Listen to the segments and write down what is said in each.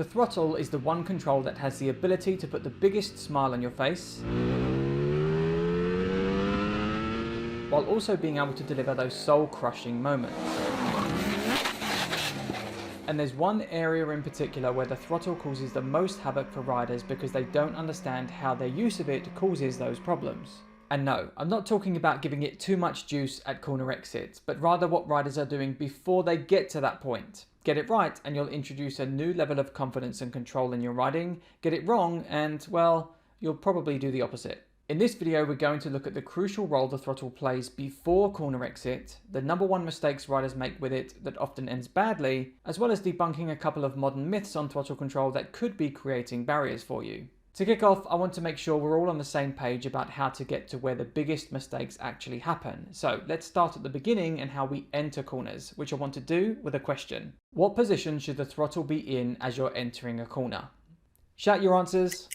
The throttle is the one control that has the ability to put the biggest smile on your face, while also being able to deliver those soul-crushing moments. And there's one area in particular where the throttle causes the most havoc for riders because they don't understand how their use of it causes those problems. And no, I'm not talking about giving it too much juice at corner exits, but rather what riders are doing before they get to that point. Get it right and you'll introduce a new level of confidence and control in your riding. Get it wrong and, well, you'll probably do the opposite. In this video, we're going to look at the crucial role the throttle plays before corner exit, the #1 mistakes riders make with it that often ends badly, as well as debunking a couple of modern myths on throttle control that could be creating barriers for you. To kick off, I want to make sure we're all on the same page about how to get to where the biggest mistakes actually happen. So let's start at the beginning and how we enter corners, which I want to do with a question. What position should the throttle be in as you're entering a corner? Shout your answers.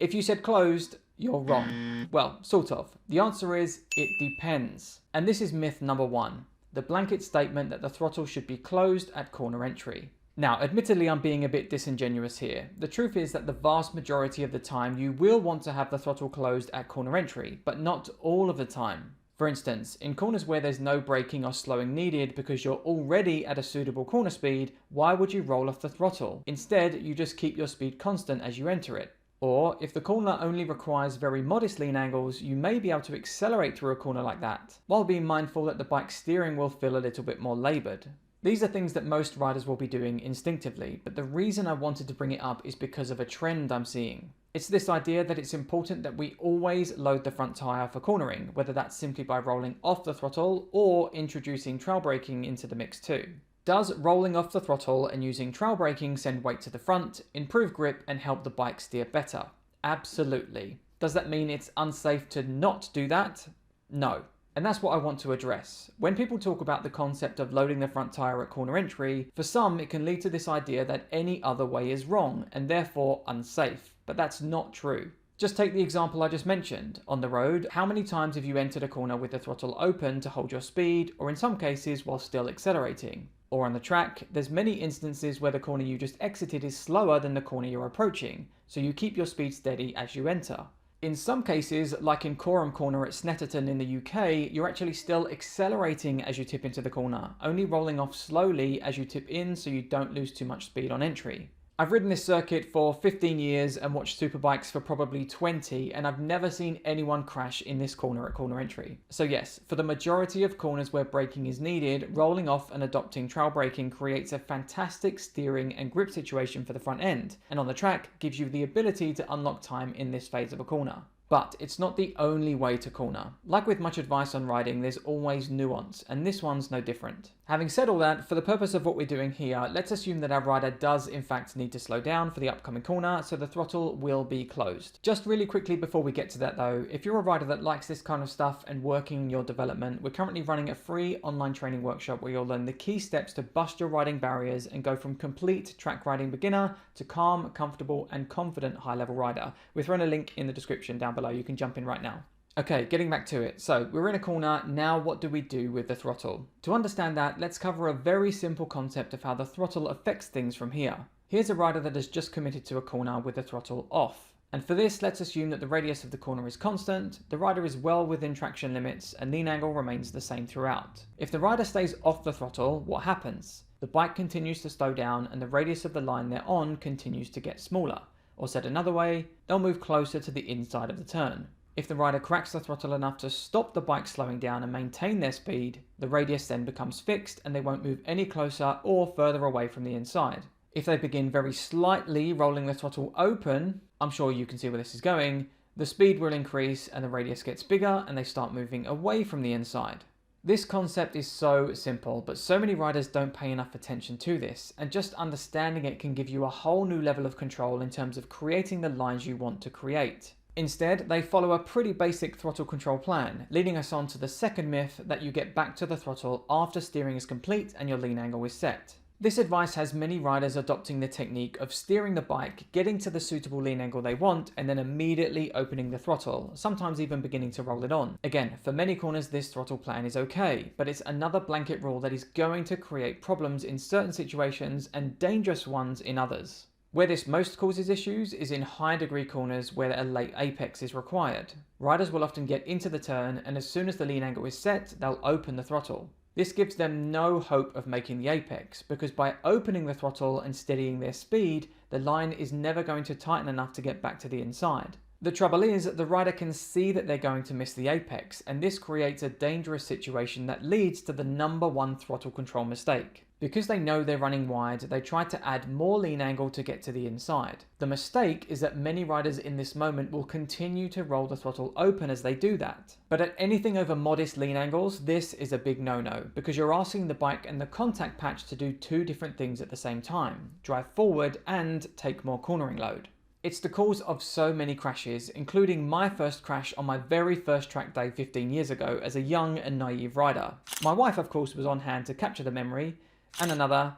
If you said closed, you're wrong. Well, sort of. The answer is, it depends. And this is myth #1, the blanket statement that the throttle should be closed at corner entry. Now, admittedly, I'm being a bit disingenuous here. The truth is that the vast majority of the time you will want to have the throttle closed at corner entry, but not all of the time. For instance, in corners where there's no braking or slowing needed because you're already at a suitable corner speed, why would you roll off the throttle? Instead, you just keep your speed constant as you enter it. Or, if the corner only requires very modest lean angles, you may be able to accelerate through a corner like that, while being mindful that the bike's steering will feel a little bit more laboured. These are things that most riders will be doing instinctively, but the reason I wanted to bring it up is because of a trend I'm seeing. It's this idea that it's important that we always load the front tyre for cornering, whether that's simply by rolling off the throttle or introducing trail braking into the mix too. Does rolling off the throttle and using trail braking send weight to the front, improve grip and help the bike steer better? Absolutely. Does that mean it's unsafe to not do that? No. And that's what I want to address. When people talk about the concept of loading the front tyre at corner entry, for some it can lead to this idea that any other way is wrong and therefore unsafe. But that's not true. Just take the example I just mentioned. On the road, how many times have you entered a corner with the throttle open to hold your speed, or in some cases while still accelerating? Or on the track, there's many instances where the corner you just exited is slower than the corner you're approaching, so you keep your speed steady as you enter. In some cases, like in Coram Corner at Snetterton in the UK, you're actually still accelerating as you tip into the corner, only rolling off slowly as you tip in so you don't lose too much speed on entry. I've ridden this circuit for 15 years and watched superbikes for probably 20, and I've never seen anyone crash in this corner at corner entry. So yes, for the majority of corners where braking is needed, rolling off and adopting trail braking creates a fantastic steering and grip situation for the front end, and on the track gives you the ability to unlock time in this phase of a corner. But it's not the only way to corner. Like with much advice on riding, there's always nuance, and this one's no different. Having said all that, for the purpose of what we're doing here, let's assume that our rider does in fact need to slow down for the upcoming corner, so the throttle will be closed. Just really quickly before we get to that though, if you're a rider that likes this kind of stuff and working on your development, we're currently running a free online training workshop where you'll learn the key steps to bust your riding barriers and go from complete track riding beginner to calm, comfortable and confident high-level rider. We're throwing a link in the description down below. You can jump in right now. Okay, getting back to it. So we're in a corner. Now what do we do with the throttle? To understand that, let's cover a very simple concept of how the throttle affects things from here. Here's a rider that has just committed to a corner with the throttle off. And for this, let's assume that the radius of the corner is constant, the rider is well within traction limits, and lean angle remains the same throughout. If the rider stays off the throttle, what happens? The bike continues to slow down and the radius of the line they're on continues to get smaller. Or said another way, they'll move closer to the inside of the turn. If the rider cracks the throttle enough to stop the bike slowing down and maintain their speed, the radius then becomes fixed and they won't move any closer or further away from the inside. If they begin very slightly rolling the throttle open, I'm sure you can see where this is going, the speed will increase and the radius gets bigger and they start moving away from the inside. This concept is so simple, but so many riders don't pay enough attention to this, and just understanding it can give you a whole new level of control in terms of creating the lines you want to create. Instead, they follow a pretty basic throttle control plan, leading us on to the second myth that you get back to the throttle after steering is complete and your lean angle is set. This advice has many riders adopting the technique of steering the bike, getting to the suitable lean angle they want, and then immediately opening the throttle, sometimes even beginning to roll it on. Again, for many corners this throttle plan is okay, but it's another blanket rule that is going to create problems in certain situations and dangerous ones in others. Where this most causes issues is in high degree corners where a late apex is required. Riders will often get into the turn, and as soon as the lean angle is set, they'll open the throttle. This gives them no hope of making the apex, because by opening the throttle and steadying their speed, the line is never going to tighten enough to get back to the inside. The trouble is, the rider can see that they're going to miss the apex, and this creates a dangerous situation that leads to the #1 throttle control mistake. Because they know they're running wide, they try to add more lean angle to get to the inside. The mistake is that many riders in this moment will continue to roll the throttle open as they do that. But at anything over modest lean angles, this is a big no-no, because you're asking the bike and the contact patch to do two different things at the same time: drive forward and take more cornering load. It's the cause of so many crashes, including my first crash on my very first track day 15 years ago as a young and naive rider. My wife, of course, was on hand to capture the memory, and another,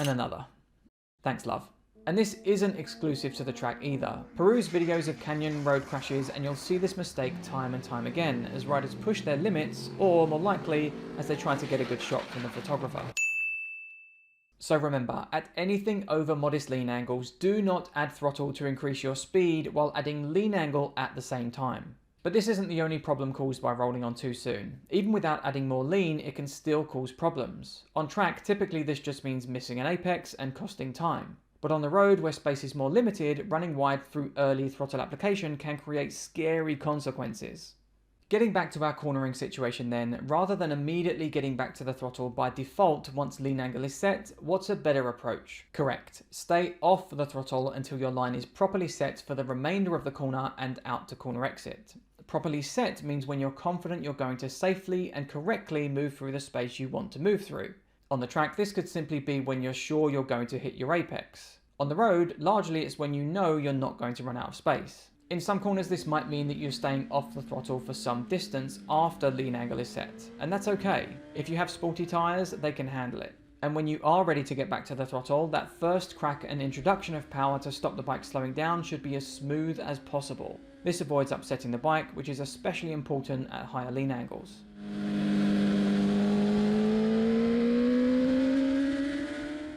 and another. Thanks, love. And this isn't exclusive to the track either. Peruse videos of canyon road crashes and you'll see this mistake time and time again as riders push their limits, or more likely, as they try to get a good shot from the photographer. So remember, at anything over modest lean angles, do not add throttle to increase your speed while adding lean angle at the same time. But this isn't the only problem caused by rolling on too soon. Even without adding more lean, it can still cause problems. On track, typically this just means missing an apex and costing time. But on the road, where space is more limited, running wide through early throttle application can create scary consequences. Getting back to our cornering situation then, rather than immediately getting back to the throttle by default once lean angle is set, what's a better approach? Correct. Stay off the throttle until your line is properly set for the remainder of the corner and out to corner exit. Properly set means when you're confident you're going to safely and correctly move through the space you want to move through. On the track, this could simply be when you're sure you're going to hit your apex. On the road, largely it's when you know you're not going to run out of space. In some corners, this might mean that you're staying off the throttle for some distance after lean angle is set, and that's okay. If you have sporty tyres, they can handle it. And when you are ready to get back to the throttle, that first crack and introduction of power to stop the bike slowing down should be as smooth as possible. This avoids upsetting the bike, which is especially important at higher lean angles.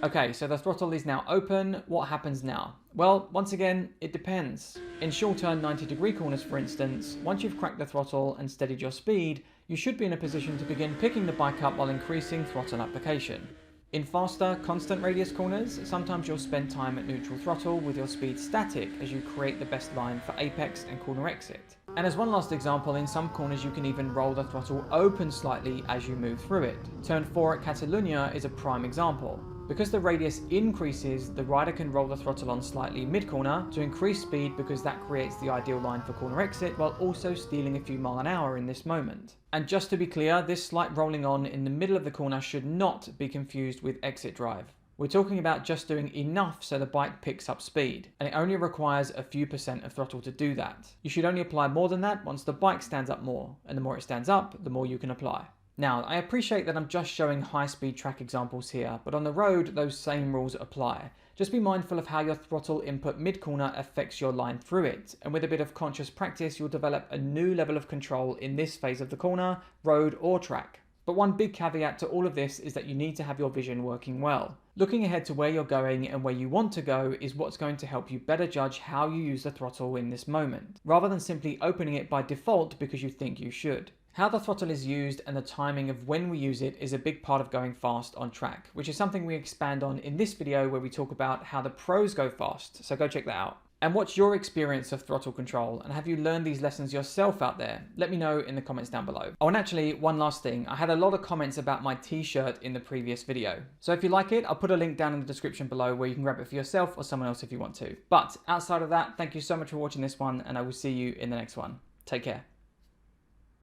Okay, so the throttle is now open. What happens now? Well, once again, it depends. In shorter 90-degree corners, for instance, once you've cracked the throttle and steadied your speed, you should be in a position to begin picking the bike up while increasing throttle application. In faster, constant radius corners, sometimes you'll spend time at neutral throttle with your speed static as you create the best line for apex and corner exit. And as one last example, in some corners you can even roll the throttle open slightly as you move through it. Turn 4 at Catalunya is a prime example. Because the radius increases, the rider can roll the throttle on slightly mid-corner to increase speed, because that creates the ideal line for corner exit while also stealing a few miles an hour in this moment. And just to be clear, this slight rolling on in the middle of the corner should not be confused with exit drive. We're talking about just doing enough so the bike picks up speed, and it only requires a few % of throttle to do that. You should only apply more than that once the bike stands up more, and the more it stands up, the more you can apply. Now, I appreciate that I'm just showing high-speed track examples here, but on the road, those same rules apply. Just be mindful of how your throttle input mid-corner affects your line through it, and with a bit of conscious practice, you'll develop a new level of control in this phase of the corner, road, or track. But one big caveat to all of this is that you need to have your vision working well. Looking ahead to where you're going and where you want to go is what's going to help you better judge how you use the throttle in this moment, rather than simply opening it by default because you think you should. How the throttle is used and the timing of when we use it is a big part of going fast on track, which is something we expand on in this video where we talk about how the pros go fast, so go check that out. And what's your experience of throttle control, and have you learned these lessons yourself out there? Let me know in the comments down below. Oh, and actually, one last thing. I had a lot of comments about my t-shirt in the previous video. So if you like it, I'll put a link down in the description below where you can grab it for yourself or someone else if you want to. But outside of that, thank you so much for watching this one, and I will see you in the next one. Take care.